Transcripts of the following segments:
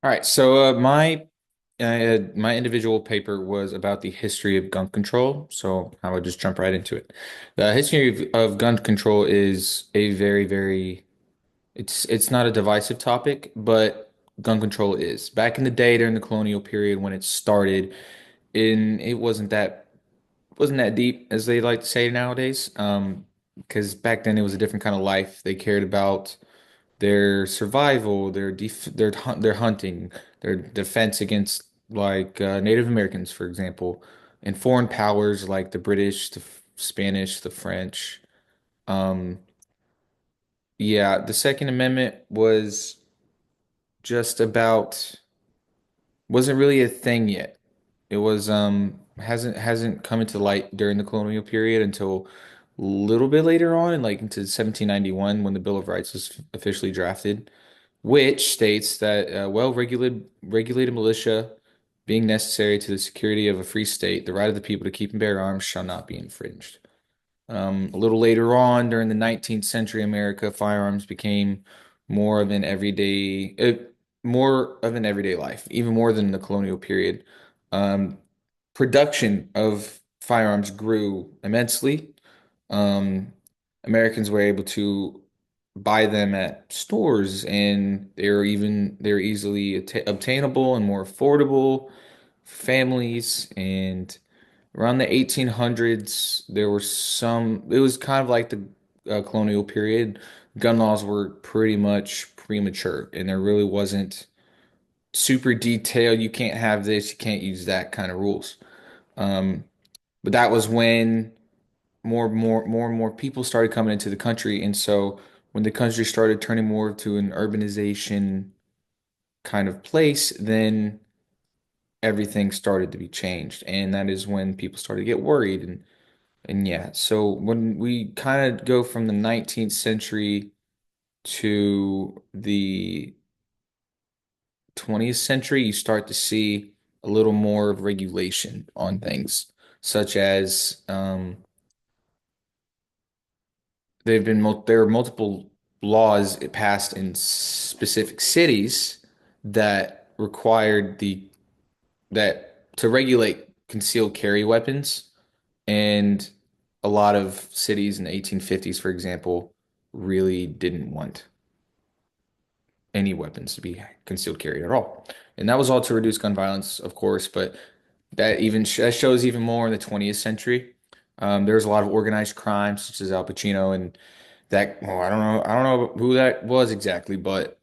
All right, so my individual paper was about the history of gun control. So I would just jump right into it. The history of gun control is a very it's not a divisive topic, but gun control is. Back in the day during the colonial period when it started, it wasn't that deep as they like to say nowadays. Because back then it was a different kind of life. They cared about their survival, their hunting, their defense against Native Americans, for example, and foreign powers like the British, the Spanish, the French. Um, yeah, the Second Amendment was just about wasn't really a thing yet. It was hasn't come into light during the colonial period until a little bit later on, and like into 1791 when the Bill of Rights was officially drafted, which states that well-regulated militia being necessary to the security of a free state, the right of the people to keep and bear arms shall not be infringed. A little later on, during the 19th century America, firearms became more of an everyday, more of an everyday life, even more than the colonial period. Um, Production of firearms grew immensely. Um, Americans were able to buy them at stores, and they're easily obtainable and more affordable for families. And around the 1800s, it was kind of like the colonial period. Gun laws were pretty much premature, and there really wasn't super detailed. You can't have this, you can't use that kind of rules. Um, but that was when more and more people started coming into the country. And so when the country started turning more to an urbanization kind of place, then everything started to be changed. And that is when people started to get worried. And yeah, so when we kind of go from the 19th century to the 20th century, you start to see a little more of regulation on things, such as there are multiple laws passed in specific cities that required the that to regulate concealed carry weapons, and a lot of cities in the 1850s, for example, really didn't want any weapons to be concealed carry at all. And that was all to reduce gun violence, of course, but that shows even more in the 20th century. There was a lot of organized crime, such as Al Pacino, and I don't know who that was exactly, but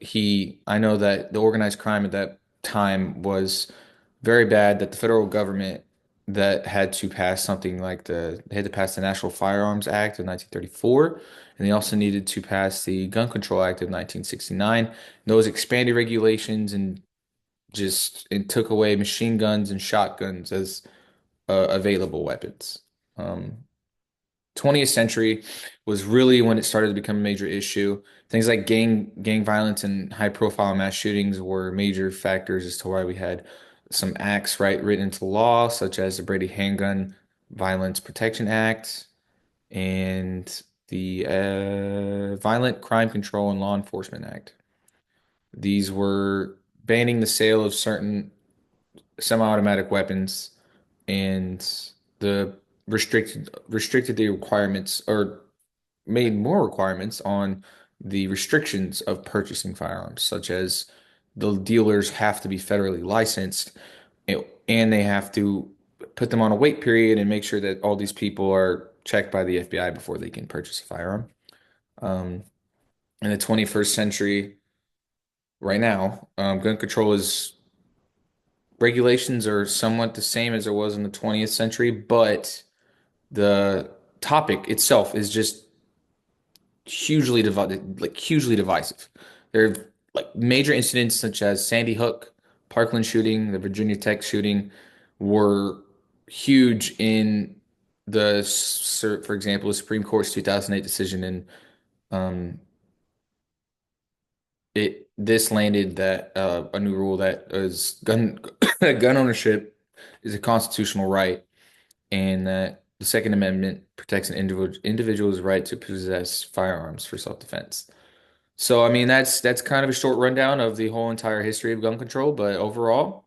I know that the organized crime at that time was very bad, that the federal government that had to pass they had to pass the National Firearms Act of 1934, and they also needed to pass the Gun Control Act of 1969. Those expanded regulations and took away machine guns and shotguns as available weapons. Um, 20th century was really when it started to become a major issue. Things like gang violence and high profile mass shootings were major factors as to why we had some acts written into law, such as the Brady Handgun Violence Protection Act and the Violent Crime Control and Law Enforcement Act. These were banning the sale of certain semi-automatic weapons, and the restricted the requirements, or made more requirements on the restrictions of purchasing firearms, such as the dealers have to be federally licensed, and they have to put them on a wait period and make sure that all these people are checked by the FBI before they can purchase a firearm. Um, in the 21st century, right now, gun control is regulations are somewhat the same as it was in the 20th century, but the topic itself is just hugely divisive. There are like major incidents such as Sandy Hook, Parkland shooting, the Virginia Tech shooting were huge in for example, the Supreme Court's 2008 decision, and um, it this landed that a new rule that is gun ownership is a constitutional right, and that the Second Amendment protects an individual's right to possess firearms for self-defense. So I mean that's kind of a short rundown of the whole entire history of gun control, but overall,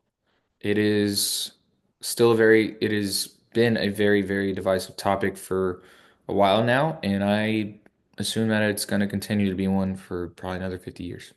it is still a very it has been a very, very divisive topic for a while now, and I assume that it's going to continue to be one for probably another 50 years.